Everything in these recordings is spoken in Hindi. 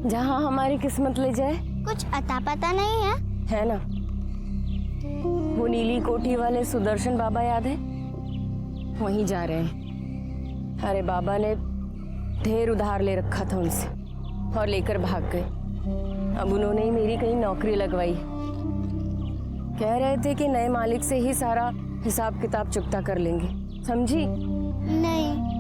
जहाँ हमारी किस्मत ले जाए। कुछ अता पता नहीं है ना? वो नीली कोठी वाले सुदर्शन बाबा याद है? वहीं जा रहे हैं। अरे बाबा ने ढेर उधार ले रखा था उनसे और लेकर भाग गए। अब उन्होंने ही मेरी कहीं नौकरी लगवाई। कह रहे थे कि नए मालिक से ही सारा हिसाब किताब चुकता कर लेंगे। समझी? नहीं।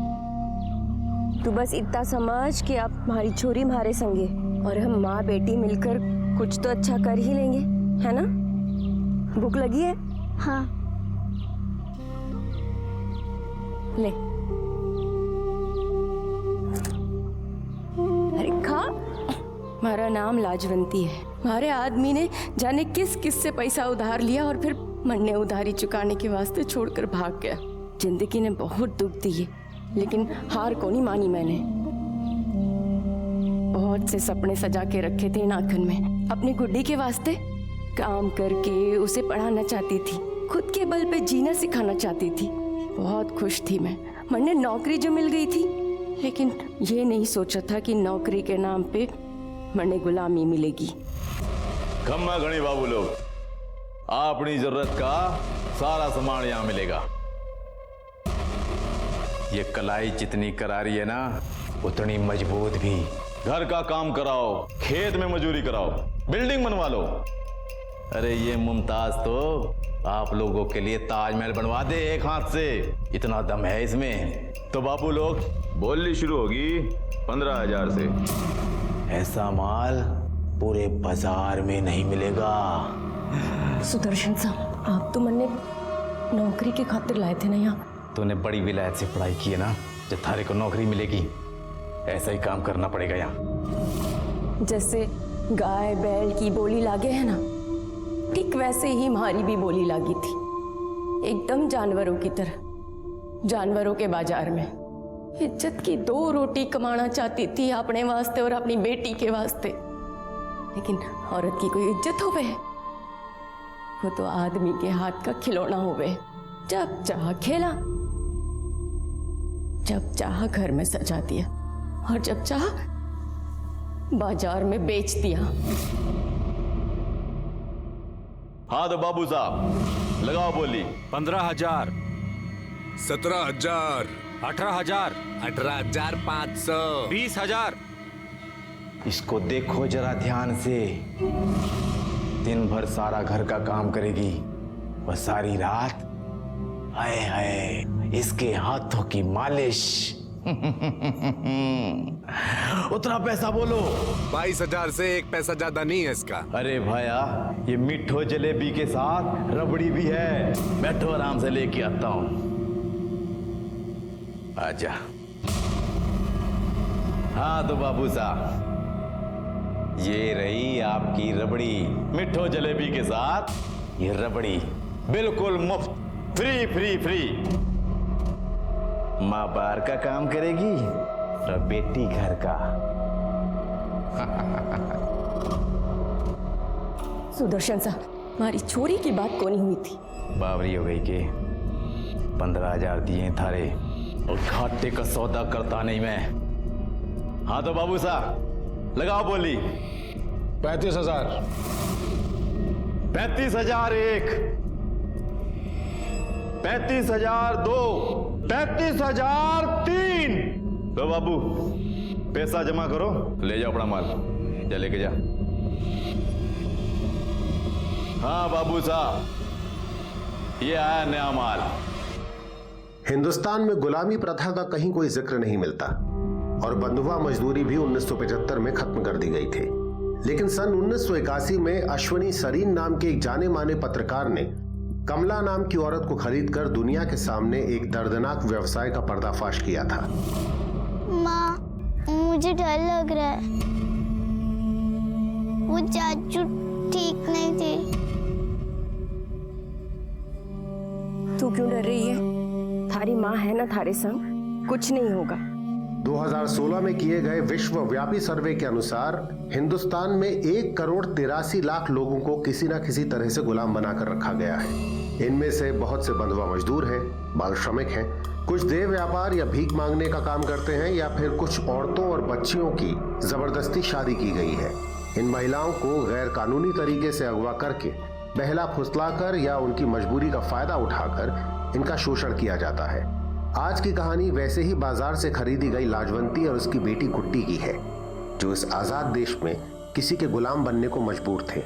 तू बस इतना समझ कि आप हमारी छोरी हमारे संगे और हम माँ बेटी मिलकर कुछ तो अच्छा कर ही लेंगे, है ना? भूख लगी है? हाँ। ले। अरे खा। हमारा नाम लाजवंती है। हमारे आदमी ने जाने किस किस से पैसा उधार लिया और फिर मन्ने उधारी चुकाने के वास्ते छोड़कर भाग गया। जिंदगी ने बहुत दुख दिए, लेकिन हार को नहीं मानी मैंने। बहुत से सपने सजा के रखे थे नाखन में। अपनी गुड्डी के वास्ते काम करके उसे पढ़ाना चाहती थी, खुद के बल पे जीना सिखाना चाहती थी। बहुत खुश थी मैं। मन्ने नौकरी जो मिल गई थी, लेकिन ये नहीं सोचा था कि नौकरी के नाम पे मन्ने गुलामी मिलेगी। खम्मा घनी बाबू लोग, अपनी जरूरत का सारा सामान यहाँ मिलेगा। ये कलाई जितनी करारी है ना, उतनी मजबूत भी। घर का काम कराओ, खेत में मजदूरी कराओ, बिल्डिंग बनवा लो। अरे ये मुमताज तो आप लोगों के लिए ताजमहल बनवा दे एक हाथ से, इतना दम है इसमें। तो बाबू लोग, बोली शुरू होगी 15,000 से। ऐसा माल पूरे बाजार में नहीं मिलेगा। सुदर्शन साहब, आप तो मन्ने नौकरी के खातिर लाए थे ना यहाँ? तूने बड़ी विलायत से पढ़ाई की है ना, जब थारे को नौकरी मिलेगी ऐसा ही काम करना पड़ेगा यहाँ। जैसे गाय बैल की बोली लागे है ना, ठीक वैसे ही हमारी भी बोली लागी थी, एकदम जानवरों की तरह। जानवरों के बाजार में इज्जत की 2 रोटी कमाना चाहती थी अपने वास्ते और अपनी बेटी के वास्ते। लेकिन औरत की कोई इज्जत होवे? वो तो आदमी के हाथ का खिलौना होवे। जब चाह खेला, जब चाह घर में सजा दिया और जब चाह बाजार में बेच दिया। हाँ तो बाबू साहब लगाओ बोली। 15,000, 17,000, 18,000, 18,500, 20,000। इसको देखो जरा ध्यान से। दिन भर सारा घर का काम करेगी, वह सारी रात हाय हाय इसके हाथों की मालिश। उतना पैसा बोलो। 22,000 से 1 पैसा ज्यादा नहीं है इसका। अरे भाया, ये मिठो जलेबी के साथ रबड़ी भी है। बैठो आराम से लेके आता हूं। आजा। हाँ तो बाबू साहब, ये रही आपकी रबड़ी। मिठो जलेबी के साथ ये रबड़ी बिल्कुल मुफ्त, फ्री फ्री फ्री। माँ बाहर का काम करेगी और बेटी घर का। सुदर्शन साहब, हमारी छोरी की बात कौन हुई थी? बावरी हो गई के 15,000 दिए थारे और घाटे का सौदा करता नहीं मैं। हाँ तो बाबू साहब लगाओ बोली। 35,000, 35,000 1, 35,000 2, 35,000 3। लो बाबू, पैसा जमा करो, ले जाओ अपना माल। जा लेके जा। हाँ बाबू साहब, ये आया नया माल। हिंदुस्तान में गुलामी प्रथा का कहीं कोई जिक्र नहीं मिलता और बंधुआ मजदूरी भी 1975 में खत्म कर दी गई थी। लेकिन सन 1981 में अश्वनी सरीन नाम के एक जाने माने पत्रकार ने कमला नाम की औरत को खरीदकर दुनिया के सामने एक दर्दनाक व्यवसाय का पर्दाफाश किया था। माँ, मुझे डर लग रहा है। वो चाचू ठीक नहीं थे। तू क्यों डर रही है? थारी माँ है ना थारे संग, कुछ नहीं होगा। 2016 में किए गए विश्वव्यापी सर्वे के अनुसार हिंदुस्तान में 1,83,00,000 लोगों को किसी न किसी तरह से गुलाम बनाकर रखा गया है। इनमें से बहुत से बंधुआ मजदूर हैं, बाल श्रमिक हैं, कुछ देह व्यापार या भीख मांगने का काम करते हैं, या फिर कुछ औरतों और बच्चियों की जबरदस्ती शादी की गई है। इन महिलाओं को गैर कानूनी तरीके से अगवा करके, बहला फुसलाकर या उनकी मजबूरी का फायदा उठाकर इनका शोषण किया जाता है। आज की कहानी वैसे ही बाजार से खरीदी गई लाजवंती और उसकी बेटी गुड्डी की है, जो इस आजाद देश में किसी के गुलाम बनने को मजबूर थे।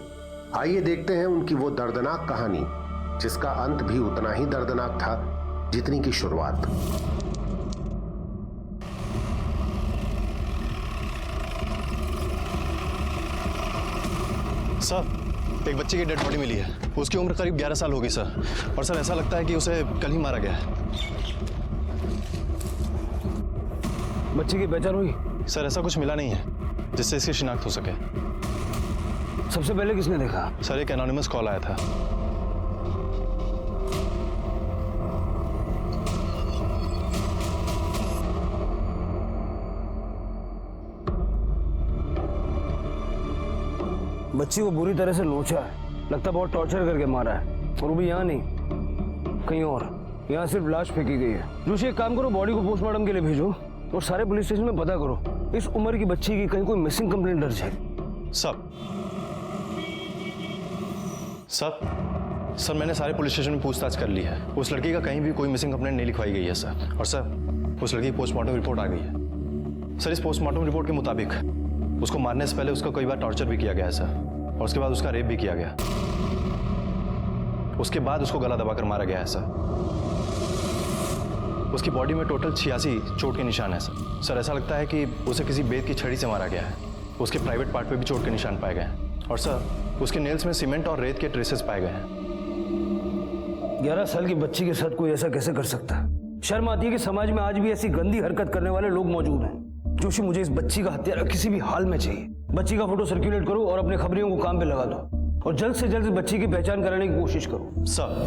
आइए देखते हैं उनकी वो दर्दनाक कहानी, जिसका अंत भी उतना ही दर्दनाक था जितनी की शुरुआत। सर, एक बच्चे की डेड बॉडी मिली है। उसकी उम्र करीब 11 साल होगी सर, और सर ऐसा लगता है कि उसे कल ही मारा गया है। बच्चे की पहचान हुई? सर ऐसा कुछ मिला नहीं है जिससे इसकी शिनाख्त हो सके। सबसे पहले किसने देखा? सर एक एनोनिमस कॉल आया था। बच्ची को बुरी तरह से नोचा है, लगता बहुत टॉर्चर करके मारा है, और वो भी यहाँ नहीं, कहीं और। यहाँ सिर्फ लाश फेंकी गई है। जोशी एक काम करो, बॉडी को पोस्टमार्टम के लिए भेजो और सारे पुलिस स्टेशन में पता करो इस उम्र की बच्ची की कहीं कोई मिसिंग कंप्लेंट दर्ज है। सर मैंने सारे पुलिस स्टेशन में पूछताछ कर ली है। उस लड़की का कहीं भी कोई मिसिंग कंप्लेंट नहीं लिखवाई गई है सर। और सर उस लड़की की पोस्टमार्टम रिपोर्ट आ गई है। सर इस पोस्टमार्टम रिपोर्ट के मुताबिक उसको मारने से पहले उसका कई बार टॉर्चर भी किया गया है सर, और उसके बाद उसका रेप भी किया गया। उसके बाद उसको गला दबाकर मारा गया है सर। उसकी बॉडी में टोटल 86 चोट के निशान है सर। सर ऐसा लगता है कि उसे किसी बेत की छड़ी से मारा गया है। उसके प्राइवेट पार्ट पे भी चोट के निशान पाए गए हैं, और सर उसके नेल्स में सीमेंट और रेत के ट्रेसेस पाए गए हैं। 11 साल की बच्ची के साथ कोई ऐसा कैसे कर सकता है? शर्म आती है कि समाज में आज भी ऐसी गंदी हरकत करने वाले लोग मौजूद हैं। जोशी, मुझे इस बच्ची का हत्यारा किसी भी हाल में चाहिए। बच्ची का फोटो सर्कुलेट करो और अपने खबरियों को काम पे लगा दो, और जल्द से जल्द इस बच्ची की पहचान कराने की कोशिश करो। सर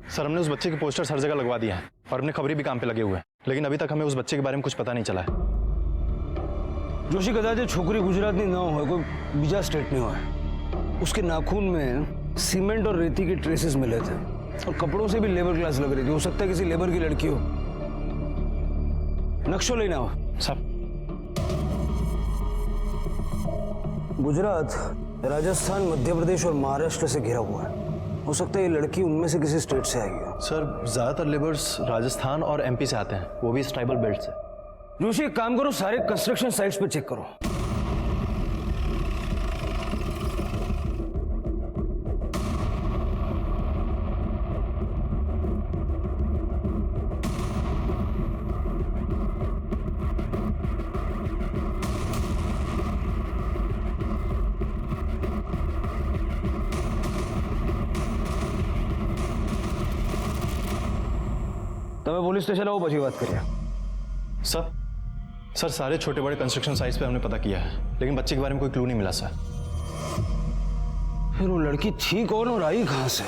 सर हमने उस बच्चे के पोस्टर्स हर जगह लगवा दिए हैं और अपने खबरी भी काम पे लगे हुए हैं, लेकिन अभी तक हमें उस बच्चे के बारे में कुछ पता नहीं चला है। जोशी, कदाच छोकरी गुजरात नहीं ना हो, कोई बीजा स्टेट नहीं हो। उसके नाखून में सीमेंट और रेती के ट्रेसेस मिले थे, और कपड़ों से भी लेबर क्लास लग रही थी। हो सकता है किसी लेबर की लड़की हो। नक्शो लेना हो सब। गुजरात, राजस्थान, मध्य प्रदेश और महाराष्ट्र से घिरा हुआ है। हो सकता है ये लड़की उनमें से किसी स्टेट से आई हो। सर ज्यादातर लेबर्स राजस्थान और एमपी से आते हैं, वो भी इस ट्राइबल बेल्ट से। जोशी, एक काम करो, सारे कंस्ट्रक्शन साइट्स पे चेक करो। તમે પોલીસ સ્ટેશન આવો, પછી વાત કરીએ। सर सारे छोटे बड़े कंस्ट्रक्शन साइट्स पे हमने पता किया है, लेकिन बच्चे के बारे में कोई क्लू नहीं मिला सर। फिर वो लड़की थी कौन और आई कहां से?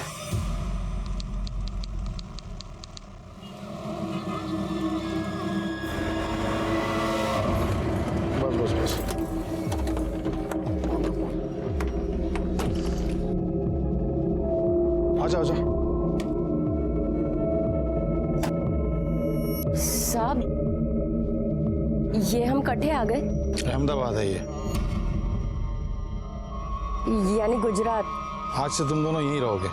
बस बस बस, आजा आजा। साहब, ये हम कट्ठे आ गए, अहमदाबाद है ये। यानी गुजरात। आज से तुम दोनों यहीं रहोगे।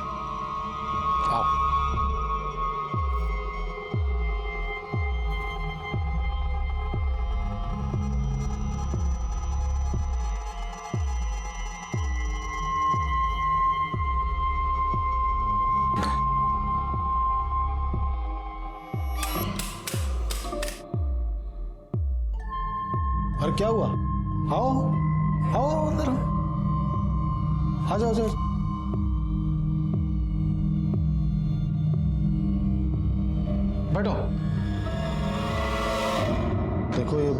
आओ। अरे क्या हुआ? आओ आओ अंदर आओ। आ जाओ जाओ। बैठो। देखो ये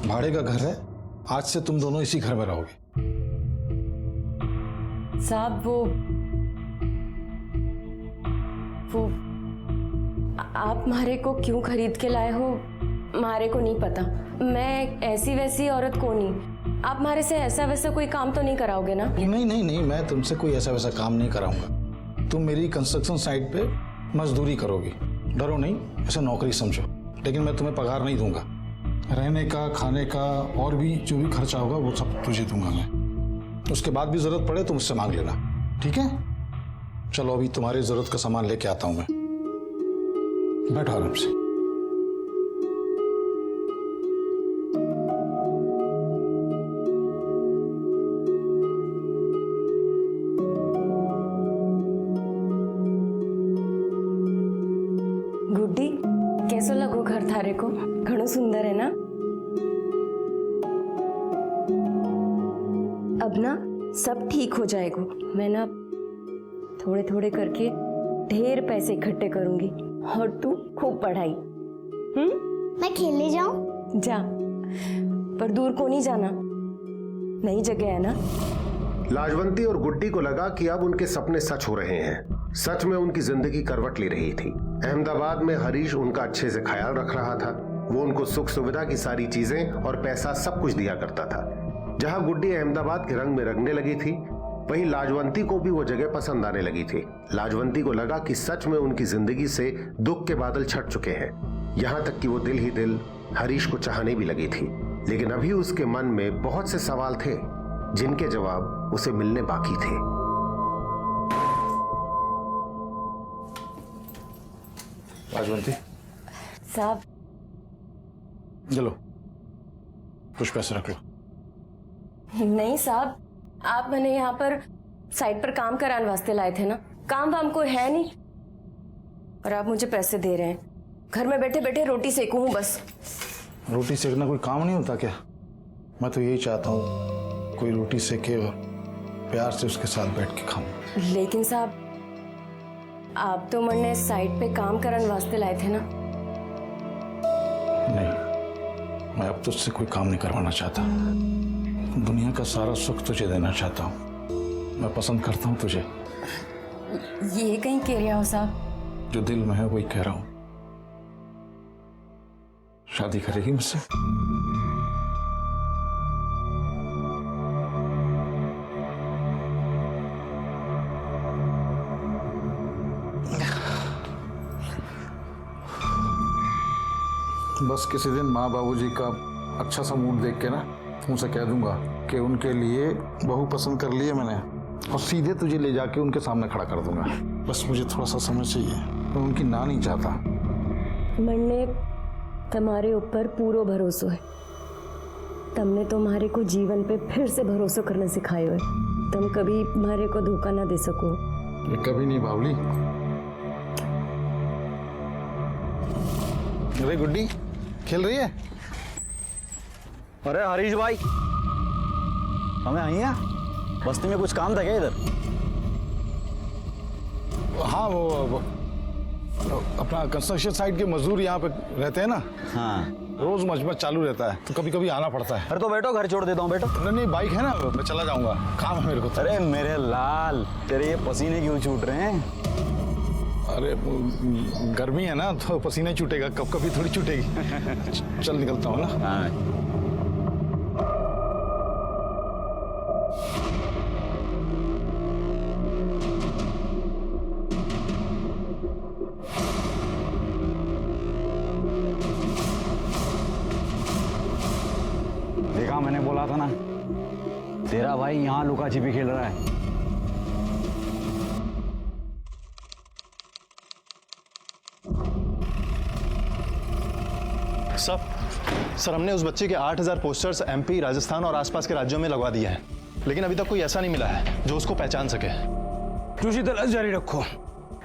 भाड़े का घर है, आज से तुम दोनों इसी घर में रहोगे। साहब वो आप मारे को क्यों खरीद के लाए हो मारे को नहीं पता। मैं ऐसी वैसी औरत को नहीं। आप मारे से ऐसा वैसा कोई काम तो नहीं कराओगे ना? नहीं नहीं नहीं, मैं तुमसे कोई ऐसा वैसा काम नहीं कराऊंगा। तुम मेरी कंस्ट्रक्शन साइट पे मजदूरी करोगी, डरो नहीं, ऐसे नौकरी समझो। लेकिन मैं तुम्हें पगार नहीं दूंगा। रहने का, खाने का और भी जो भी खर्चा होगा वो सब तुझे दूंगा मैं। उसके बाद भी जरूरत पड़े तो मुझसे मांग लेना, ठीक है? चलो अभी तुम्हारी जरूरत का सामान लेके आता हूं मैं। बैठो आराम से। गुड्डी कैसो लगो घर थारे को? घणो सुंदर है ना? अब ना सब ठीक हो जाएगा। मैं ना थोड़े थोड़े करके ढेर पैसे इकट्ठे करूंगी और तू खूब पढ़ाई। मैं खेलने जाऊं? जा, पर दूर को नहीं जाना, नई जगह है ना। लाजवंती और गुड्डी को लगा कि अब उनके सपने सच हो रहे हैं। सच में उनकी जिंदगी करवट ले रही थी। अहमदाबाद में हरीश उनका अच्छे से ख्याल रख रहा था। वो उनको सुख सुविधा की सारी चीजें और पैसा सब कुछ दिया करता था। जहां गुड्डी अहमदाबाद के रंग में रंगने लगी थी, वहीं लाजवंती को भी वो जगह पसंद आने लगी थी। लाजवंती को लगा कि सच में उनकी जिंदगी से दुख के बादल छट चुके हैं। यहां तक कि वो दिल ही दिल हरीश को चाहने भी लगी थी। लेकिन अभी उसके मन में बहुत से सवाल थे जिनके जवाब उसे मिलने बाकी थे। लाजवंती, साहब चलो कुछ पैसे रख लो। नहीं साहब, आप मैंने यहाँ पर साइट पर काम कराने वास्ते लाए थे ना। काम वाम कोई है नहीं और आप मुझे पैसे दे रहे हैं। घर में बैठे बैठे रोटी सेकूं हूँ बस। रोटी सेकना कोई काम नहीं होता क्या? मैं तो यही चाहता हूँ कोई रोटी सेके और प्यार से उसके साथ बैठ के खाऊं। लेकिन साहब, आप तो मैंने साइट पे काम कराने वास्ते लाए थे ना। नहीं, मैं अब तुझसे कोई काम नहीं करवाना चाहता। दुनिया का सारा सुख तुझे देना चाहता हूँ। मैं पसंद करता हूँ तुझे। ये कहीं कह रहे हो साहब? जो दिल में है वही कह रहा हूँ। शादी करेगी मुझसे? बस किसी दिन माँ बाबूजी का अच्छा सा मूड देख के ना उनसे कह दूंगा कि उनके लिए बहू पसंद कर लिए मैंने, और सीधे तुझे ले जाके उनके सामने खड़ा कर दूंगा। बस मुझे थोड़ा सा समय चाहिए, मैं उनकी ना नहीं चाहता। मैंने तुम्हारे ऊपर पूरा भरोसा है। तुमने तुम्हारे को जीवन पे फिर से भरोसा करना सिखायो है। तुम कभी हमारे को धोखा ना दे सको। ये कभी नहीं बावली। अरे गुड्डी खेल रही है? अरे हरीश भाई, हमें आई है बस्ती में कुछ काम था क्या इधर? हाँ, वो अपना कंस्ट्रक्शन साइट के मजदूर यहाँ पे रहते हैं ना। हाँ, रोज मजबूत चालू रहता है तो कभी कभी आना पड़ता है। अरे तो बैठो, घर छोड़ देता हूँ, बैठो। नहीं नहीं, बाइक है ना, मैं चला जाऊंगा, काम है मेरे को। अरे मेरे लाल, तेरे ये पसीने क्यों छूट रहे हैं? अरे गर्मी है ना तो पसीना छूटेगा, कब कभी थोड़ी छूटेगी। चल निकलता हूँ ना। हाँ। देखा, मैंने बोला था ना, तेरा भाई यहाँ लुका छिपी खेल रहा है। सर हमने उस बच्चे के 8000 पोस्टर्स एमपी, राजस्थान और आसपास के राज्यों में लगवा दिए हैं, लेकिन अभी तक कोई ऐसा नहीं मिला है जो उसको पहचान सके। जोशी, तलाश जारी रखो।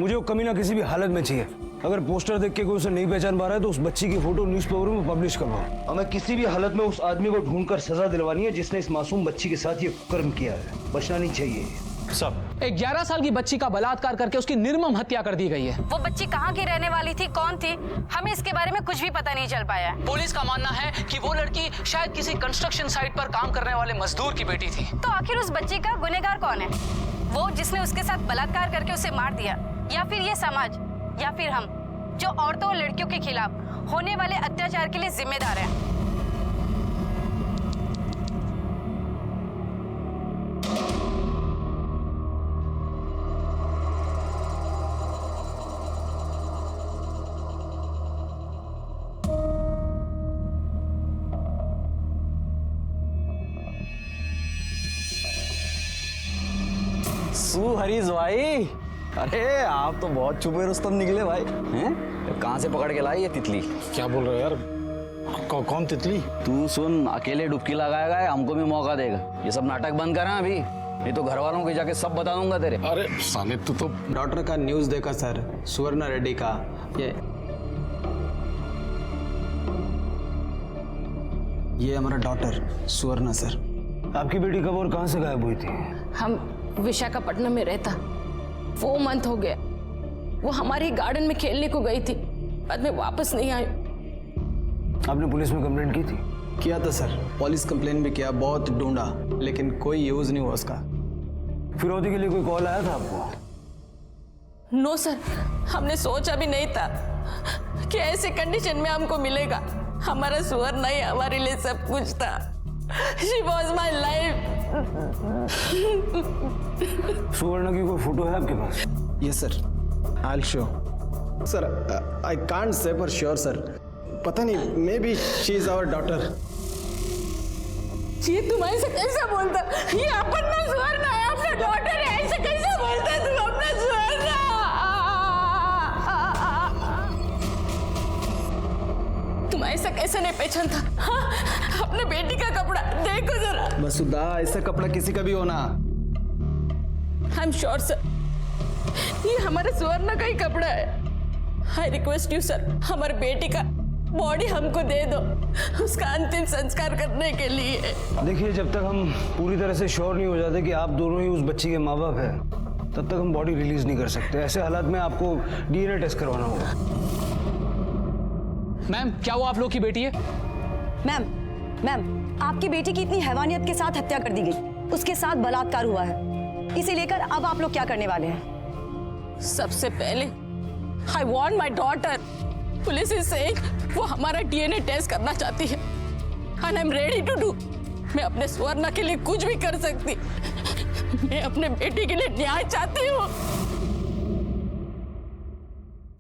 मुझे वो कमीना किसी भी हालत में चाहिए। अगर पोस्टर देख के कोई उसे नहीं पहचान पा रहा है तो उस बच्ची की फोटो न्यूज़पेपर में पब्लिश करवाओ। हमें किसी भी हालत में उस आदमी को ढूंढकर सजा दिलवानी है जिसने इस मासूम बच्ची के साथ ये कर्म किया है। बचना नहीं चाहिए। सब 11 साल की बच्ची का बलात्कार करके उसकी निर्मम हत्या कर दी गई है। वो बच्ची कहाँ की रहने वाली थी, कौन थी, हमें इसके बारे में कुछ भी पता नहीं चल पाया है। पुलिस का मानना है कि वो लड़की शायद किसी कंस्ट्रक्शन साइट पर काम करने वाले मजदूर की बेटी थी। तो आखिर उस बच्ची का गुनहगार कौन है? वो जिसने उसके साथ बलात्कार करके उसे मार दिया, या फिर ये समाज, या फिर हम जो औरतों और लड़कियों के खिलाफ होने वाले अत्याचार के लिए जिम्मेदार हैं। हरीश भाई, अरे आप तो बहुत छुपे रुस्तम निकले भाई। हैं? कहाँ से पकड़ के लाई ये तितली? क्या बोल रहे हो यार? कौन तितली? तू सुन, अकेले डुबकी लगाएगा या हमको भी मौका देगा? ये सब नाटक बंद करा अभी, नहीं तो घर वालों को जाके सब बता दूंगा तेरे। अरे साले तू तो डॉक्टर का न्यूज़ देखा सर, सुवर्णा रेड्डी का। ये हमारा डॉटर सुवर्णा सर। आपकी बेटी कब और कहाँ से गायब हुई थी? हम विशाखापट्टनम में रहता, 4 मंथ हो गया। वो हमारे गार्डन में खेलने को गई थी, बाद में वापस नहीं आई। आपने पुलिस में कंप्लेंट की थी? किया था सर, पुलिस कंप्लेन भी किया, बहुत ढूंढा, लेकिन कोई यूज नहीं हुआ उसका। फिरौती के लिए कोई कॉल आया था आपको? नो सर, हमने सोचा भी नहीं था कि ऐसे कंडीशन में हमको मिलेगा। हमारा सुवर्ण ही हमारे लिए सब कुछ था। She was my life. सुवर्णा की कोई फोटो है आपके पास? Yes sir, I will show sir. I can't say for sure sir, पता नहीं, maybe she is our daughter. ये तुम ऐसे कैसे बोलता? ये अपना सुवर्ण है, अपना डॉटर है, ऐसे कैसे बोलता तू अपना सुवर्ण? तुम ऐसा कैसे नहीं पहचानता? हाँ? अपने बेटी का कपड़ा देखो जरा। मसूदा, ऐसा कपड़ा किसी का भी होना। आई एम श्योर सर, ये हमारे सुवर्ण का ही कपड़ा है। आई रिक्वेस्ट यू सर, हमारे बेटी का बॉडी हमको दे दो, उसका अंतिम संस्कार करने के लिए। देखिए, जब तक हम पूरी तरह से श्योर नहीं हो जाते कि आप दोनों ही उस बच्ची के माँ बाप हैं, तब तक हम बॉडी रिलीज नहीं कर सकते। ऐसे हालात में आपको डीएनए टेस्ट करवाना होगा। मैम, क्या वो आप लोग की बेटी है? मैम, आपकी बेटी की इतनी हैवानियत के साथ हत्या कर दी गई, उसके साथ बलात्कार हुआ है। इसे लेकर अब आप लोग क्या करने वाले हैं? सबसे पहले I want my daughter. Police is saying वो हमारा डीएनए टेस्ट करना चाहती है, and I am ready to do. मैं अपने सुवर्णा के लिए कुछ भी कर सकती। मैं अपने बेटी के लिए न्याय चाहती हूँ।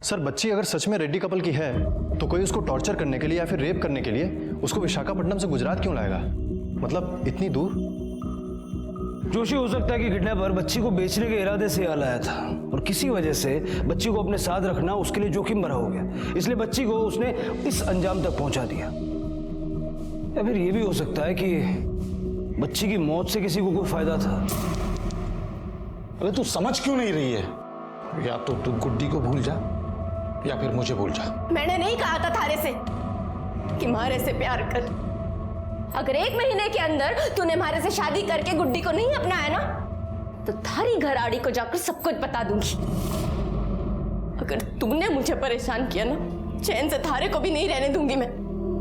सर, बच्ची अगर सच में रेड्डी कपल की है तो कोई उसको टॉर्चर करने के लिए या फिर रेप करने के लिए उसको विशाखापट्टनम से गुजरात क्यों लाएगा? मतलब इतनी दूर? जोशी, हो सकता है कि किडनैपर बच्ची को बेचने के इरादे से यहाँ लाया था और किसी वजह से बच्ची को अपने साथ रखना उसके लिए जोखिम भरा हो गया, इसलिए बच्ची को उसने इस अंजाम तक पहुंचा दिया। या फिर यह भी हो सकता है कि बच्ची की मौत से किसी को कोई फायदा था। अरे तू समझ क्यों नहीं रही है? या तो तू गुड्डी को भूल जा या फिर मुझे भूल जा। मैंने नहीं कहा था थारे से कि मारे से प्यार कर। अगर 1 महीने के अंदर तूने मारे से शादी करके गुड्डी को नहीं अपनाया ना, तो थारी घरआड़ी को जाकर सब कुछ बता दूंगी। अगर तूने मुझे परेशान किया ना, चैन से थारे को भी नहीं रहने दूंगी मैं।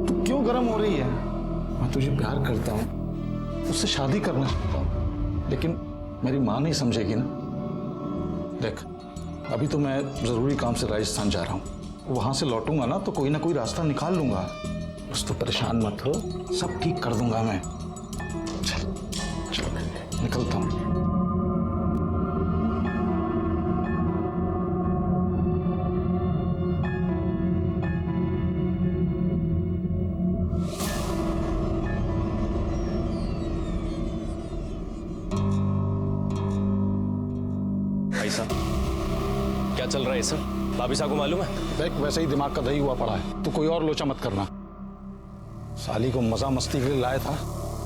तू क्यों गर्म हो रही है? मैं तुझे प्यार करता हूँ, उससे शादी करना चाहता हूँ, लेकिन मेरी माँ नहीं समझेगी ना। देख, अभी तो मैं जरूरी काम से राजस्थान जा रहा हूँ, वहां से लौटूंगा ना तो कोई ना कोई रास्ता निकाल लूंगा। बस तू परेशान मत हो, सब ठीक कर दूंगा मैं। चल चल, निकलता हूँ। भाई साहब, क्या चल रहा है सर? भाभी साहब को मालूम है? देख, वैसे ही दिमाग का दही हुआ पड़ा है, तू कोई और लोचा मत करना। साली को मजा मस्ती के लिए लाया था,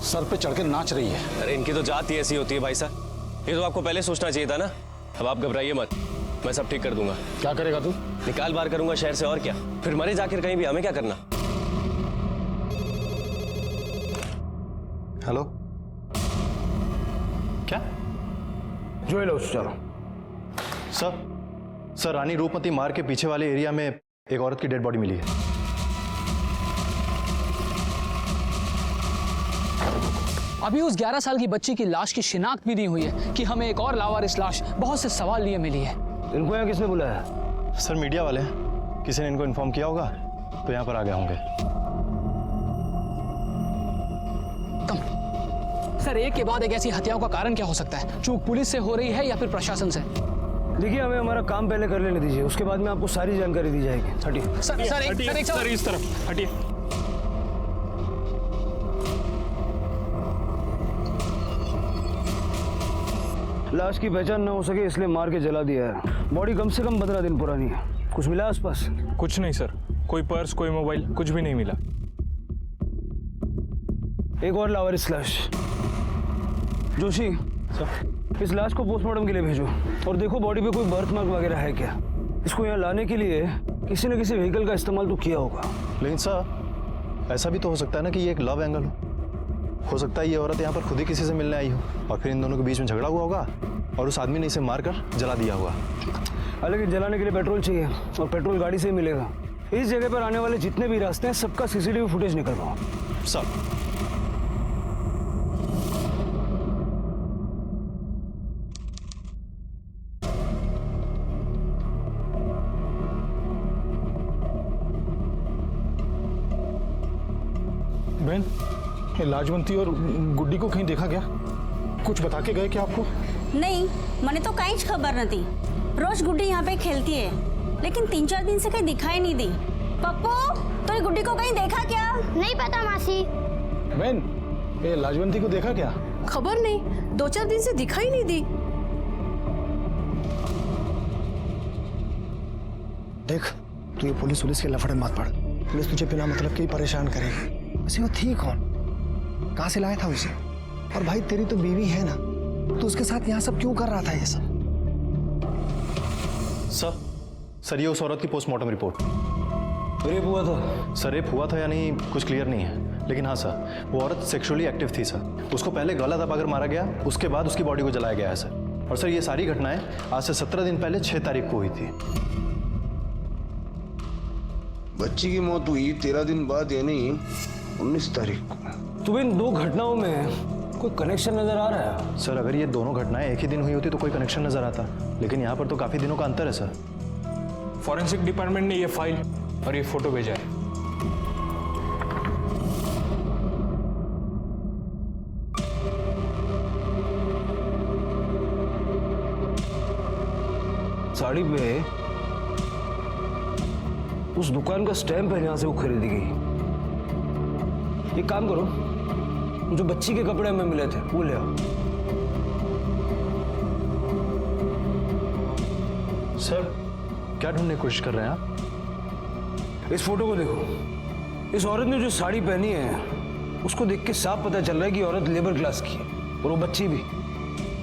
सर पे चढ़ के नाच रही है। अरे इनकी तो जात ही ऐसी होती है भाई साहब, ये तो आपको पहले सोचना चाहिए था ना। अब आप घबराइए मत, मैं सब ठीक कर दूंगा। क्या करेगा तू? निकाल बाहर करूंगा शहर से, और क्या। फिर मरे जाकर कहीं भी, हमें क्या करना। हेलो, क्या? जो लो चलो। सर, रानी रूपमती मार्ग के पीछे वाले एरिया में एक औरत की डेड बॉडी मिली है। अभी उस 11 साल की बच्ची की लाश की शिनाख्त भी नहीं हुई है कि हमें एक और लावारिस लाश बहुत से सवाल लिए मिली है। इनको यहाँ किसने बुलाया? सर मीडिया वाले हैं, किसी ने इनको इन्फॉर्म किया होगा तो यहाँ पर आ गए होंगे। सर, एक के बाद एक ऐसी हत्याओं का कारण क्या हो सकता है? चूक पुलिस से हो रही है या फिर प्रशासन से? देखिए, हमें हमारा काम पहले कर लेने दीजिए, उसके बाद में आपको सारी जानकारी दी जाएगी। हटिए सर, इस तरफ हटिए। लाश की पहचान न हो सके इसलिए मार के जला दिया है। बॉडी कम से कम 15 दिन पुरानी है। कुछ मिला आसपास? कुछ नहीं सर, कोई पर्स, कोई मोबाइल, कुछ भी नहीं मिला। एक और लावारिस लाश। जोशी सर, इस लाश को पोस्टमार्टम के लिए भेजो और देखो बॉडी पे कोई बर्थ मार्क वगैरह है क्या। इसको यहाँ लाने के लिए किसी न किसी व्हीकल का इस्तेमाल तो किया होगा। लेकिन सर ऐसा भी तो हो सकता है ना कि ये एक लव एंगल हो सकता है ये औरत यहाँ पर खुद ही किसी से मिलने आई हो और फिर इन दोनों के बीच में झगड़ा हुआ होगा और उस आदमी ने इसे मारकर जला दिया होगा। हालांकि जलाने के लिए पेट्रोल चाहिए और पेट्रोल गाड़ी से ही मिलेगा। इस जगह पर आने वाले जितने भी रास्ते हैं सबका सीसीटीवी फुटेज निकलवाओ। सर बहन, ये लाजवंती और गुड्डी को कहीं देखा क्या? कुछ बता के गए क्या आपको? नहीं, मैंने तो कहीं खबर न थी। रोज गुड्डी यहाँ पे खेलती है, लेकिन 3-4 दिन से कहीं दिखाई नहीं दी। पप्पू, तो गुड्डी को कहीं देखा क्या? नहीं पता मासी। बहन, ये लाजवंती को देखा क्या? खबर नहीं, 2-4 दिन से दिखाई नहीं दी। देख, तू ये पुलिस के लफड़े मत पड़। पुलिस तुझे बिना मतलब के ही परेशान करेगी। वैसे वो थी कौन? कहाँ से लाया था उसे? और भाई तेरी तो बीवी है ना, तो उसके साथ यहाँ सब क्यों कर रहा था ये सब? सर ये उस औरत की पोस्टमार्टम रिपोर्ट। रेप हुआ था? सर रेप हुआ था या नहीं कुछ क्लियर नहीं है, लेकिन हाँ सर वो औरत सेक्सुअली एक्टिव थी सर। उसको पहले गला दबाकर मारा गया, उसके बाद उसकी बॉडी को जलाया गया है सर। और सर ये सारी घटनाएं आज से 17 दिन पहले 6 तारीख को हुई थी। बच्ची की मौत हुई 13 दिन बाद यानी 19 तारीख को। तुम्हें इन दो घटनाओं में कोई कनेक्शन नजर आ रहा है? सर अगर ये दोनों घटनाएं एक ही दिन हुई होती तो कोई कनेक्शन नजर आता, लेकिन यहाँ पर तो काफी दिनों का अंतर है सर। फॉरेंसिक डिपार्टमेंट ने ये फाइल और ये फोटो भेजा है। साड़ी पे उस दुकान का स्टैंप है जहां से वो खरीदी गई। एक काम करो, जो बच्ची के कपड़े हमें मिले थे वो ले आओ। सर क्या ढूंढने की कोशिश कर रहे हैं आप? इस फोटो को देखो। इस औरत ने जो साड़ी पहनी है उसको देख के साफ पता चल रहा है कि औरत लेबर क्लास की है और वो बच्ची भी।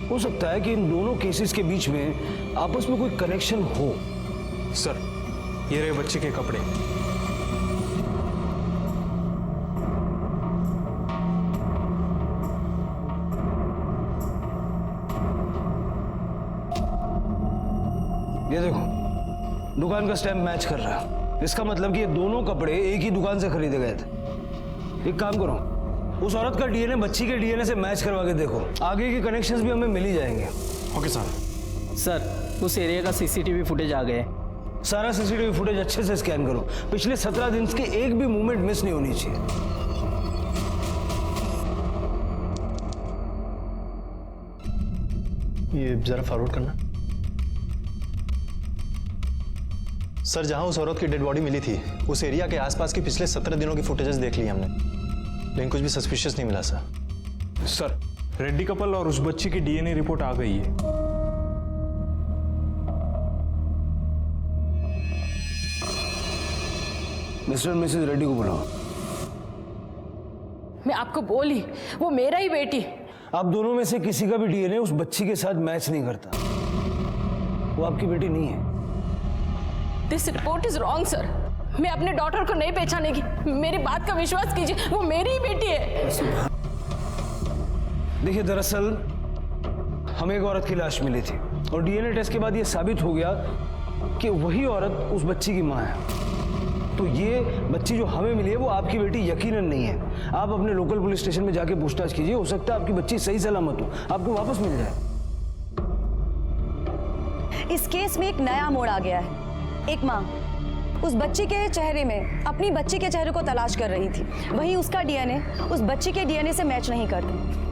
हो सकता है कि इन दोनों केसेस के बीच में आपस में कोई कनेक्शन हो। सर ये रहे बच्चे के कपड़े। ये देखो, दुकान का स्टैम्प मैच कर रहा है। इसका मतलब कि ये दोनों कपड़े एक ही दुकान से खरीदे गए थे। एक काम करो, उस औरत का डीएनए बच्ची के डीएनए से मैच करवा के देखो, आगे के कनेक्शंस भी हमें मिल ही जाएंगे। Okay sir. सर उस एरिया का सीसीटीवी फुटेज आ गए। सारा सीसीटीवी फुटेज अच्छे से स्कैन करो। पिछले 17 दिन के एक भी मूवमेंट मिस नहीं होनी चाहिए। ये जरा फॉरवर्ड करना। सर जहां उस औरत की डेड बॉडी मिली थी उस एरिया के आसपास की पिछले 17 दिनों की फुटेजेस देख ली हमने, लेकिन कुछ भी सस्पिशियस नहीं मिला सर। सर रेड्डी कपल और उस बच्ची की डीएनए रिपोर्ट आ गई है। मिस्टर और मिसेस रेड्डी को बुलाओ। मैं आपको बोली, वो मेरा ही बेटी। आप दोनों में से किसी का भी डीएनए उस बच्ची के साथ मैच नहीं करता। वो आपकी बेटी नहीं है। This report is wrong sir. मैं अपने डॉटर को नहीं पहचानेगी। मेरी बात का विश्वास कीजिए, वो मेरी ही बेटी है। देखिए, दरअसल हमें एक औरत की लाश मिली थी और डीएनए टेस्ट के बाद यह साबित हो गया कि वही औरत उस बच्ची की मां है। तो ये बच्ची जो हमें मिली है वो आपकी बेटी यकीनन नहीं है। आप अपने लोकल पुलिस स्टेशन में जाके पूछताछ कीजिए, हो सकता है आपकी बच्ची सही सलामत हो, आपको वापस मिल जाए। इस केस में एक नया मोड़ आ गया है। एक माँ उस बच्ची के चेहरे में अपनी बच्ची के चेहरे को तलाश कर रही थी, वहीं उसका डीएनए उस बच्ची के डीएनए से मैच नहीं करता।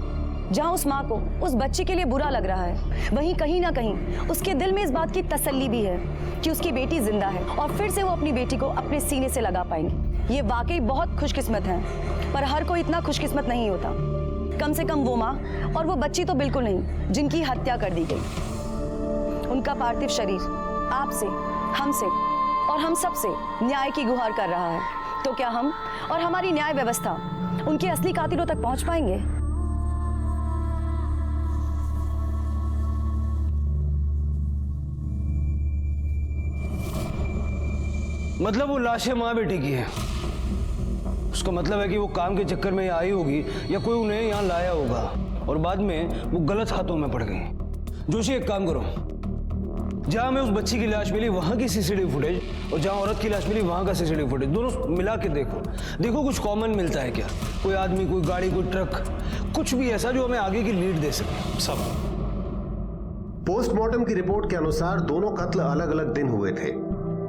जहां उस माँ को उस बच्ची के लिए बुरा लग रहा है, वहीं कहीं ना कहीं उसके दिल में इस बात की तसल्ली भी है कि उसकी बेटी जिंदा है और फिर से वो अपनी बेटी को अपने सीने से लगा पाएंगे। ये वाकई बहुत खुशकिस्मत है, पर हर कोई इतना खुशकिस्मत नहीं होता। कम से कम वो माँ और वो बच्ची तो बिल्कुल नहीं जिनकी हत्या कर दी गई। उनका पार्थिव शरीर आपसे, हमसे और हम सब से न्याय की गुहार कर रहा है। तो क्या हम और हमारी न्याय व्यवस्था उनके असली कातिलों तक पहुंच पाएंगे? मतलब वो लाशें माँ बेटी की है। उसका मतलब है कि वो काम के चक्कर में आई होगी या कोई उन्हें यहाँ लाया होगा और बाद में वो गलत हाथों में पड़ गई। जोशी एक काम करो, जहां हमें उस बच्ची की लाश मिली वहां की सीसीटीवी फुटेज और जहां औरत की लाश मिली वहां का सीसीटीवी फुटेज दोनों मिला के देखो कुछ कॉमन मिलता है क्या? कोई आदमी, कोई गाड़ी, कोई ट्रक, कुछ भी ऐसा जो हमें आगे की लीड दे सके। सब पोस्टमार्टम की रिपोर्ट के अनुसार दोनों कत्ल अलग अलग दिन हुए थे।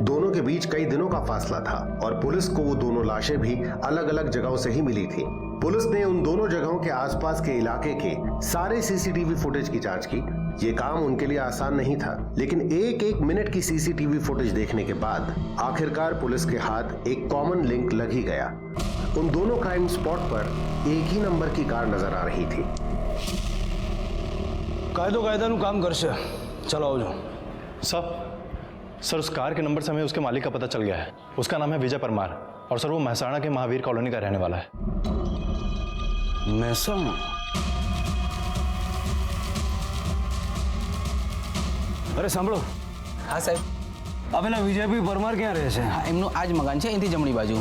दोनों के बीच कई दिनों का फासला था और पुलिस को वो दोनों लाशें भी अलग अलग जगहों से ही मिली थी। पुलिस ने उन दोनों जगहों के आसपास के इलाके के सारे सीसीटीवी फुटेज की जांच की। ये काम उनके लिए आसान नहीं था, लेकिन एक एक मिनट की सीसीटीवी फुटेज देखने के बाद आखिरकार पुलिस के हाथ एक कॉमन लिंक लग ही गया। उन दोनों क्राइम स्पॉट पर एक ही नंबर की कार नजर आ रही थी। कायदो काम कर से चलो आओ जो। सर उस कार के नंबर से हमें उसके मालिक का पता चल गया है। उसका नाम है विजय परमार और सर वो महसाणा के महावीर कॉलोनी का रहने वाला है। महसाणा? અરે સાંભળો। હા સાહેબ। આ પેલા વિજયભાઈ પરમાર ક્યાં રહે છે? એમનું આ જ મકાન છે, અહીંથી જમણી બાજુ।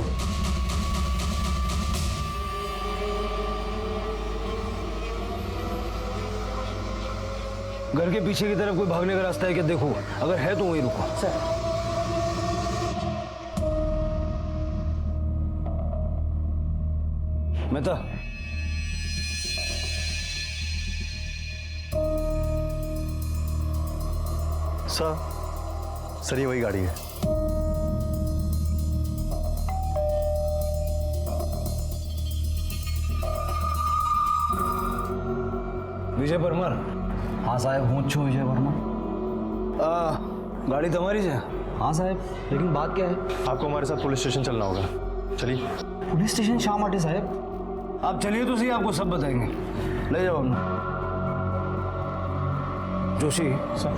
घर के पीछे की तरफ कोई भागने का रास्ता है क्या? देखो, अगर है तो वहीं रुको। सर मेहता, सर ये वही गाड़ी है। विजय परमार? हाँ साहब, हूँ छू विजय परमार। गाड़ी तुम्हारी है? हाँ साहब, लेकिन बात क्या है? आपको हमारे साथ पुलिस स्टेशन चलना होगा। चलिए। पुलिस स्टेशन शा माटे साहब? आप चलिए तो सही, आपको सब बताएंगे। ले जाओ हमने। जोशी सर,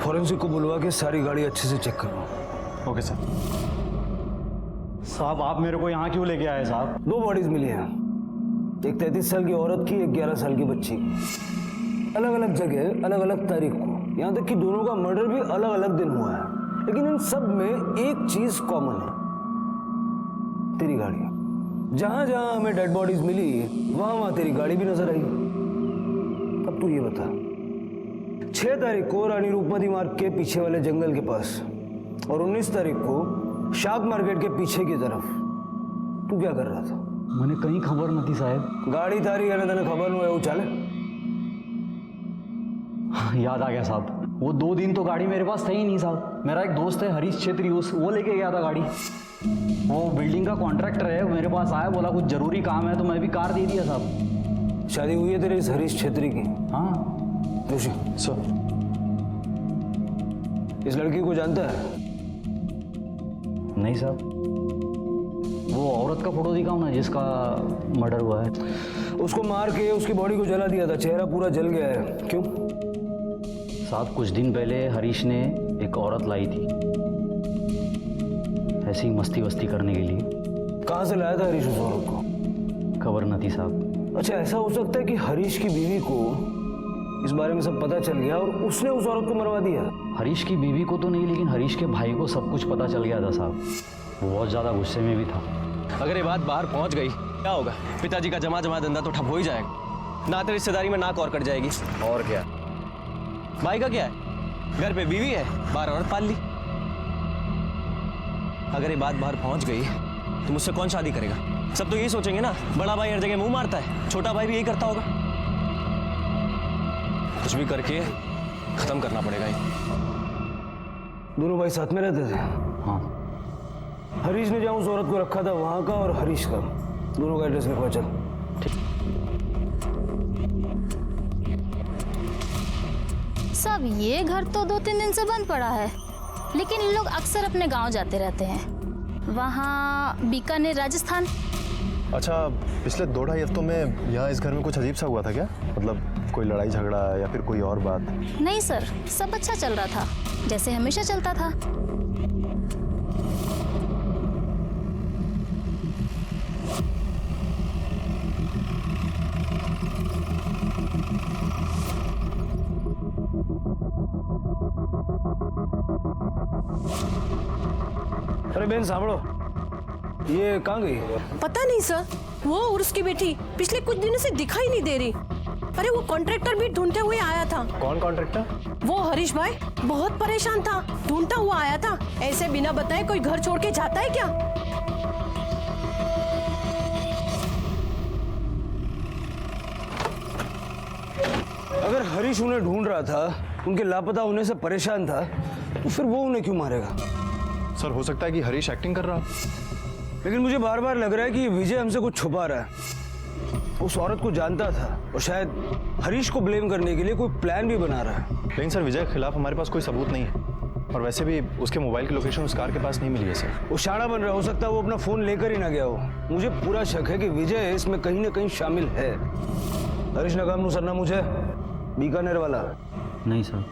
फॉरेंसिक को बुलवा के सारी गाड़ी अच्छे से चेक करो। Okay sir. साहब आप मेरे को यहाँ क्यों लेके आए साहब? 2 बॉडीज मिली हैं, एक 33 साल की औरत की, एक 11 साल की बच्ची। अलग अलग जगह, अलग अलग तारीख को, यहाँ तक कि दोनों का मर्डर भी अलग अलग दिन हुआ है। लेकिन इन सब में एक चीज कॉमन है, तेरी गाड़ी। जहां जहां हमें डेड बॉडीज मिली वहां वहां तेरी गाड़ी भी नजर आई। अब तू ये बता, 6 तारीख को रानी रूपमती मार्ग के पीछे वाले जंगल के पास और 19 तारीख को शाक मार्केट के पीछे की तरफ तू क्या कर रहा था? मैंने कहीं खबर नहीं साहब। गाड़ी तारी है ना, तेने खबर नहीं है वो चाले? याद आ गया साहब, वो 2 दिन तो गाड़ी मेरे पास था ही नहीं साहब। मेरा एक दोस्त है हरीश छेत्री, वो लेके गया था गाड़ी। वो बिल्डिंग का कॉन्ट्रैक्टर है, मेरे पास आया, बोला कुछ जरूरी काम है, तो मैं भी कार दे दिया साहब। शादी हुई है तेरे इस हरीश छेत्री की? हाँ। जोशी सर, इस लड़की को जानता है? नहीं साहब। वो औरत का फोटो दिखाओ ना जिसका मर्डर हुआ है। उसको मार के उसकी बॉडी को जला दिया था, चेहरा पूरा जल गया है। क्यों? साहब कुछ दिन पहले हरीश ने एक औरत लाई थी, ऐसी मस्ती वस्ती करने के लिए। कहाँ से लाया था हरीश उस औरत को? खबर न थी साहब। अच्छा, ऐसा हो सकता है कि हरीश की बीवी को इस बारे में सब पता चल गया और उसने उस औरत को मरवा दिया? हरीश की बीवी को तो नहीं, लेकिन हरीश के भाई को सब कुछ पता चल गया था साहब। वो बहुत ज़्यादा गुस्से में भी था। अगर ये बात बाहर पहुंच गई क्या होगा? पिताजी का जमा धंधा तो ठप हो ही जाएगा, नाते रिश्तेदारी में नाक और कट जाएगी। और क्या? भाई का क्या है, घर पे बीवी है, बाहर औरत पाल ली। अगर ये बात बाहर पहुंच गई तो मुझसे कौन शादी करेगा? सब तो यही सोचेंगे ना, बड़ा भाई हर जगह मुंह मारता है, छोटा भाई भी यही करता होगा। कुछ भी करके खत्म करना पड़ेगा ये। दोनों भाई साथ में रहते थे? हाँ। हरीश ने जहाँ उस औरत को रखा था वहां का और हरीश का दोनों का एड्रेस लिखवा। चल सब ये घर तो 2-3 दिन से बंद पड़ा है, लेकिन इन लोग अक्सर अपने गांव जाते रहते हैं। वहाँ बीकानेर, राजस्थान। अच्छा, पिछले 2-2.5 हफ्तों में यहाँ इस घर में कुछ अजीब सा हुआ था क्या? मतलब कोई लड़ाई झगड़ा या फिर कोई और बात? नहीं सर, सब अच्छा चल रहा था, जैसे हमेशा चलता था। अरे बहन सांभो, ये कहाँ गई? पता नहीं सर, वो और उसकी बेटी पिछले कुछ दिनों से दिखाई नहीं दे रही। अरे वो कॉन्ट्रैक्टर भी ढूंढते हुए आया था। कौन कॉन्ट्रैक्टर? वो हरीश भाई, बहुत परेशान था, ढूंढता हुआ आया था। ऐसे बिना बताए कोई घर छोड़ के जाता है क्या? अगर हरीश उन्हें ढूंढ रहा था, उनके लापता होने से परेशान था, तो फिर वो उन्हें क्यों मारेगा? सर, हो सकता है कि हरीश एक्टिंग कर रहा, लेकिन मुझे बार बार लग रहा है कि विजय हमसे कुछ छुपा रहा है। उस औरत को जानता था और शायद हरीश को ब्लेम करने के लिए कोई प्लान भी बना रहा है। लेकिन सर, विजय के खिलाफ हमारे पास कोई सबूत नहीं है, और वैसे भी उसके मोबाइल की लोकेशन उस कार के पास नहीं मिली है सर। वो शाणा बन रहा, हो सकता है वो अपना फोन लेकर ही ना गया हो। मुझे पूरा शक है कि विजय इसमें कहीं ना कहीं शामिल है। हरीश नगाम सरना मुझे बीकानेर वाला? नहीं सर।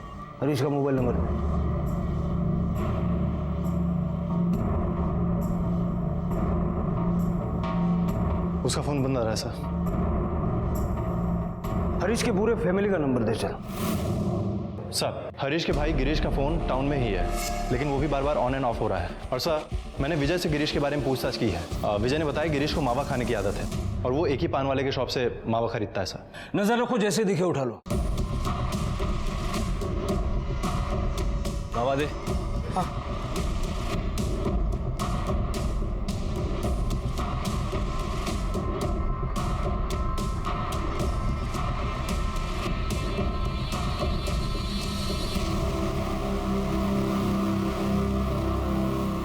हरीश का मोबाइल नंबर? उसका फोन बंद आ रहा है सर। हरीश के पूरे फैमिली का नंबर दे चल। सर, हरीश के भाई गिरीश का फोन टाउन में ही है, लेकिन वो भी बार बार ऑन एंड ऑफ हो रहा है। और सर, मैंने विजय से गिरीश के बारे में पूछताछ की है। विजय ने बताया गिरीश को मावा खाने की आदत है, और वो एक ही पान वाले के शॉप से मावा खरीदता है सर। नजर रखो, जैसे दिखे उठा लो। मावा दे। हाँ।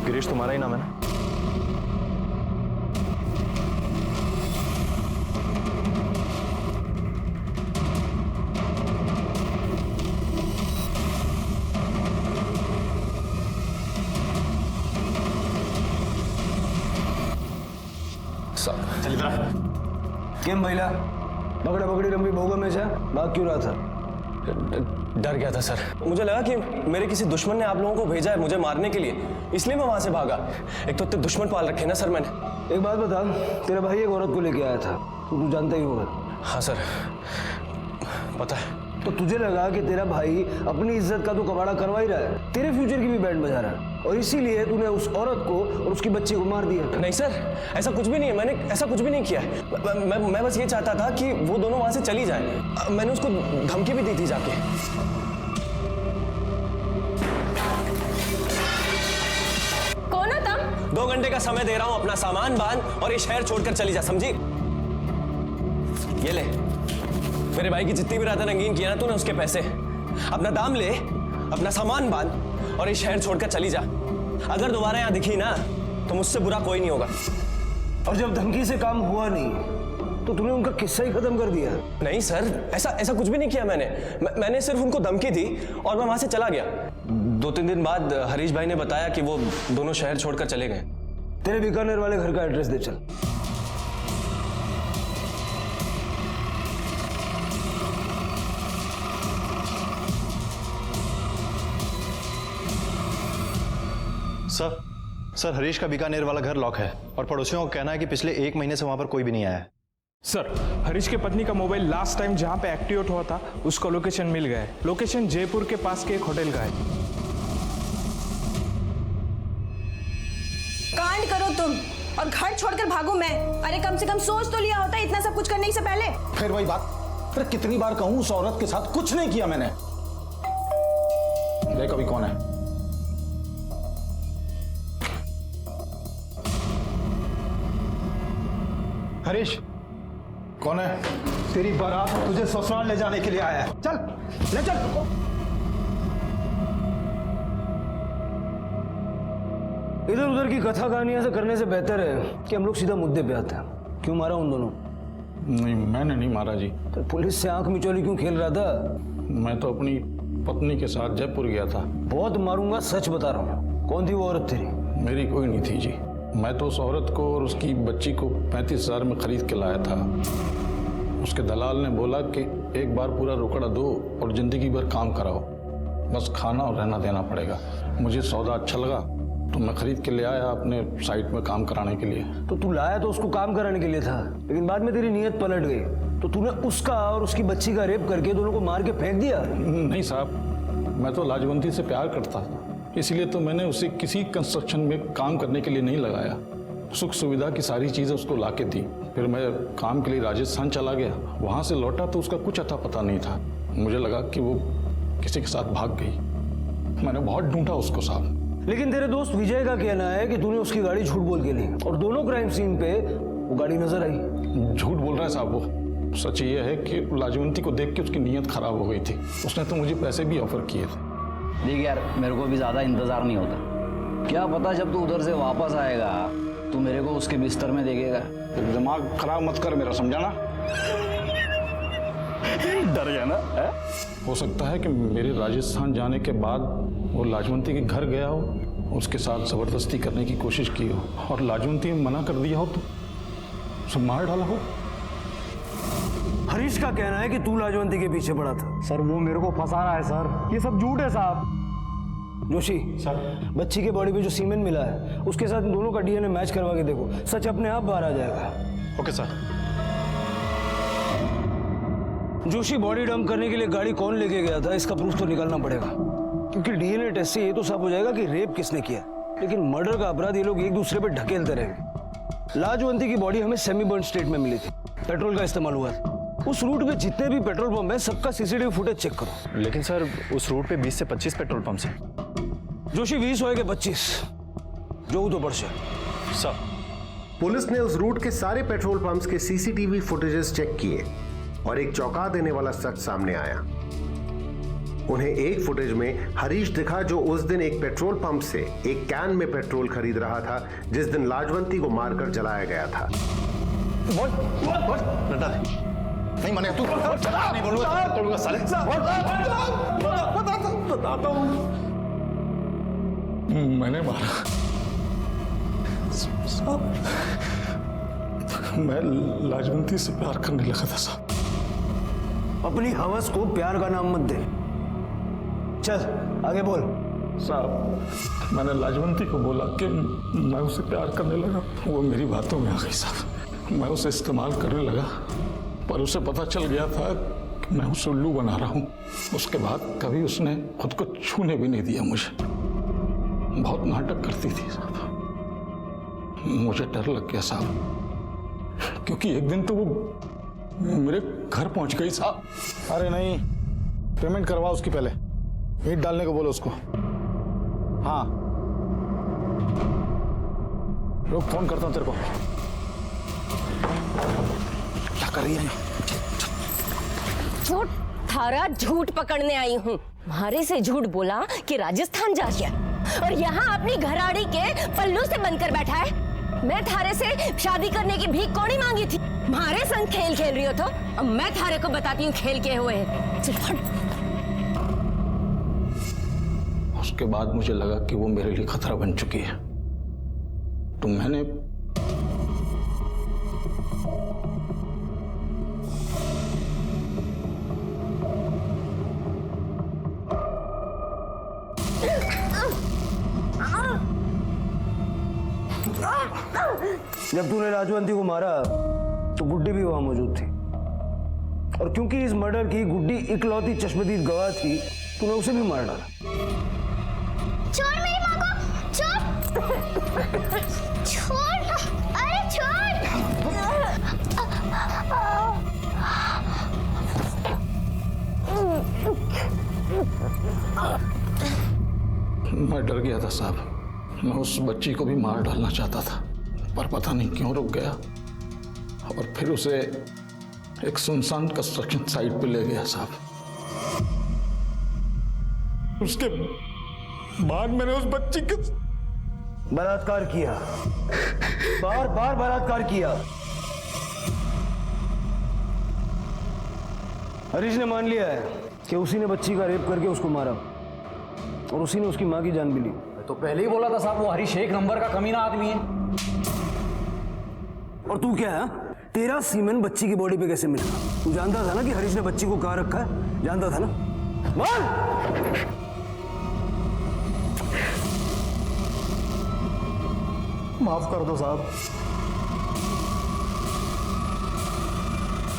गिरीश तुम्हारा ही नाम है ना? चल इधर। केम भैला पकड़ा पकड़ी रंबी भोगा में जा भाग क्यों रहा था? डर गया था सर, मुझे लगा कि मेरे किसी दुश्मन ने आप लोगों को भेजा है मुझे मारने के लिए, इसलिए मैं वहां से भागा। एक तो इतने दुश्मन पाल रखे ना सर मैंने। एक बात बता, तेरा भाई एक औरत को लेके आया था, तू जानता ही होगा। हाँ सर, पता है। तो तुझे लगा कि तेरा भाई अपनी इज्जत का तो कबाड़ा करवा ही रहा है, तेरे फ्यूचर की भी बैंड बजा रहा है, और इसीलिए तूने उस औरत को और उसकी बच्ची को मार दिया। नहीं सर, ऐसा कुछ भी नहीं है, मैंने ऐसा कुछ भी नहीं किया है। मैं बस ये चाहता था कि वो दोनों वहां से चली जाए। मैंने उसको धमकी भी दी थी जाके। कौन है तुम? 2 घंटे का समय दे रहा हूं, अपना सामान बांध और ये शहर छोड़कर चली जा, समझी? ये ले, मेरे भाई की जितनी भी रातें रंगीन किया ना तूने, उसके पैसे। अपना दाम ले, अपना सामान बांध और ये शहर छोड़कर चली जा। अगर दोबारा यहाँ दिखी ना तो मुझसे बुरा कोई नहीं होगा। और जब धमकी से काम हुआ नहीं तो तुमने उनका किस्सा ही खत्म कर दिया? नहीं सर, ऐसा कुछ भी नहीं किया मैंने सिर्फ उनको धमकी दी और मैं वहां से चला गया। 2-3 दिन बाद हरीश भाई ने बताया कि वो दोनों शहर छोड़कर चले गए। तेरे बीकानेर वाले घर का एड्रेस दे चल। सर, हरीश का बीकानेर वाला घर लॉक है, और पड़ोसियों का कहना है कि पिछले 1 महीने से वहां पर कोई भी नहीं आया है। सर, हरीश के पत्नी का मोबाइल लास्ट टाइम जहां पे एक्टिवेट हुआ था उसका लोकेशन मिल गया है। लोकेशन जयपुर के पास के एक होटल का है। कांड करो तुम और घर छोड़कर भागो मैं। अरे कम से कम सोच तो लिया होता इतना सब कुछ करने से पहले। फिर वही बात, फिर कितनी बार कहूं, उस औरत के साथ कुछ नहीं किया मैंने। देख अभी कौन है। हरीश, कौन है? तेरी बारात तुझे ससुराल ले जाने के लिए आया है। चल ले चल। इधर उधर की कथा कहानियां से करने से बेहतर है कि हम लोग सीधा मुद्दे पे आते हैं। क्यों मारा उन दोनों? नहीं, मैंने नहीं मारा जी। तो पुलिस से आंख मिचौली क्यों खेल रहा था? मैं तो अपनी पत्नी के साथ जयपुर गया था। बहुत मारूंगा, सच बता रहा हूँ। कौन थी वो औरत तेरी? मेरी कोई नहीं थी जी। मैं तो उस औरत को और उसकी बच्ची को 35,000 में खरीद के लाया था। उसके दलाल ने बोला कि एक बार पूरा रोकड़ा दो और जिंदगी भर काम कराओ, बस खाना और रहना देना पड़ेगा। मुझे सौदा अच्छा लगा तो मैं खरीद के ले आया अपने साइट में काम कराने के लिए। तो तू लाया तो उसको काम कराने के लिए था, लेकिन बाद में तेरी नीयत पलट गई तो तूने उसका और उसकी बच्ची का रेप करके दोनों को मार के फेंक दिया। नहीं साहब, मैं तो लाजवंती से प्यार करता था, इसलिए तो मैंने उसे किसी कंस्ट्रक्शन में काम करने के लिए नहीं लगाया। सुख सुविधा की सारी चीजें उसको लाके दी। फिर मैं काम के लिए राजस्थान चला गया। वहां से लौटा तो उसका कुछ अता पता नहीं था। मुझे लगा कि वो किसी के साथ भाग गई। मैंने बहुत ढूंढा उसको साहब। लेकिन तेरे दोस्त विजय का कहना है कि तूने उसकी गाड़ी झूठ बोल के ली और दोनों क्राइम सीन पे वो गाड़ी नजर आई। झूठ बोल रहा है साहब वो। सच ये है कि लाजवंती को देख के उसकी नीयत खराब हो गई थी। उसने तो मुझे पैसे भी ऑफर किए थे। देख यार, मेरे को भी ज्यादा इंतजार नहीं होता। क्या पता जब तू उधर से वापस आएगा तू मेरे को उसके बिस्तर में देखेगा। दिमाग खराब मत कर मेरा, समझा ना? डर गया ना? हो सकता है कि मेरे राजस्थान जाने के बाद वो लाजवंती के घर गया हो, उसके साथ जबरदस्ती करने की कोशिश की हो और लाजवंती ने मना कर दिया हो तो उसे मार डाला हो। हरीश का कहना है कि तू लाजवंती के पीछे पड़ा था। सर वो मेरे को फंसा रहा है सर, ये सब झूठ है साहब। जोशी सर, बच्ची के बॉडी पे जो सीमेंट मिला है उसके साथ दोनों का डीएनए मैच करवा के देखो, सच अपने आप बाहर आ जाएगा। Okay sir. Joshi, body dump करने के लिए गाड़ी कौन लेके गया था इसका प्रूफ तो निकालना पड़ेगा, क्योंकि डीएनए टेस्ट से ये तो साफ हो जाएगा कि रेप किसने किया। लेकिन मर्डर का अपराध ये लोग एक दूसरे पे ढकेलते रहेंगे। लाजवंती की बॉडी हमें सेमी बर्न स्टेट में मिली थी, पेट्रोल का इस्तेमाल हुआ था। उस रूट पे जितने भी पेट्रोल पंप है सबका सीसीटीवी फुटेज चेक करो। लेकिन सर उस रूट पे 20 से 25 पेट्रोल पंप्स हैं। जोशी 20 होए के 25 जो तो बढ़ सर। पुलिस ने उस रूट के सारे पेट्रोल पंप्स के सीसीटीवी फुटेजेस चेक किए और एक चौंका देने वाला सच सामने आया। उन्हें एक फुटेज में हरीश दिखा जो उस दिन एक पेट्रोल पंप से एक कैन में पेट्रोल खरीद रहा था जिस दिन लाजवंती को मारकर जलाया गया था। नहीं माने तू नहीं बोलूंगा साले। बताता हूं मैंने मारा। मैं लाजवंती से प्यार करने लगा था साहब। अपनी हवस को प्यार का नाम मत दे। चल आगे बोल। साहब मैंने लाजवंती को बोला कि मैं उसे प्यार करने लगा। वो मेरी बातों में आ गई साहब। मैं उसे इस्तेमाल करने लगा पर उसे पता चल गया था कि मैं उसे उल्लू बना रहा हूँ। उसके बाद कभी उसने खुद को छूने भी नहीं दिया मुझे। बहुत नाटक करती थी साहब। मुझे डर लग गया साहब, क्योंकि एक दिन तो वो मेरे घर पहुंच गई साहब। अरे नहीं, पेमेंट करवा उसकी पहले। ईंट डालने को बोलो उसको। हाँ रुक, फोन करता हूं तेरे को। क्या कर रही है? झूठ, थारा झूठ पकड़ने आई हूँ। मारे से झूठ बोला कि राजस्थान जा गया और यहाँ अपनी घराड़ी के पल्लू से बनकर बैठा है। मैं थारे से शादी करने की भीख कौड़ी मांगी थी। मारे संग खेल खेल रही हो तो अब मैं थारे को बताती हूँ खेल के हुए हैं। चल हट। उसके बाद मुझे लगा कि वो मेरे लिए खतरा बन चुकी है, तो मैंने जब तूने लाजवंती को मारा तो गुड्डी भी वहां मौजूद थी, और क्योंकि इस मर्डर की गुड्डी इकलौती चश्मदीद गवाह थी तूने उसे भी मार डाला। छोड़ मेरी माँ को, छोड़। छोड़, अरे छोड़। मैं डर गया था साहब। मैं उस बच्ची को भी मार डालना चाहता था पर पता नहीं क्यों रुक गया। और फिर उसे एक सुनसान कंस्ट्रक्शन साइट पे ले गया साहब। उसके बाद मैंने उस बच्ची के बलात्कार किया, बार बार बलात्कार किया। हरीश ने मान लिया है कि उसी ने बच्ची का रेप करके उसको मारा और उसी ने उसकी मां की जान भी ली। तो पहले ही बोला था साहब, वो हरीश एक नंबर का कमीना आदमी है। और तू क्या है? तेरा सीमेंट बच्ची की बॉडी पे कैसे मिला? तू जानता था ना कि हरीश ने बच्ची को कहाँ रखा है? जानता था ना? मान! माफ कर दो साहब,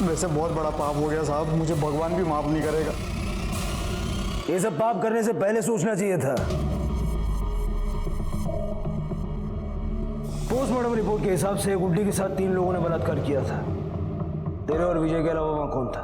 वैसे बहुत बड़ा पाप हो गया साहब, मुझे भगवान भी माफ नहीं करेगा। ये सब पाप करने से पहले सोचना चाहिए था। पोस्टमार्टम रिपोर्ट के हिसाब से गुड्डी के साथ 3 लोगों ने बलात्कार किया था। तेरे और विजय के अलावा वहां कौन था?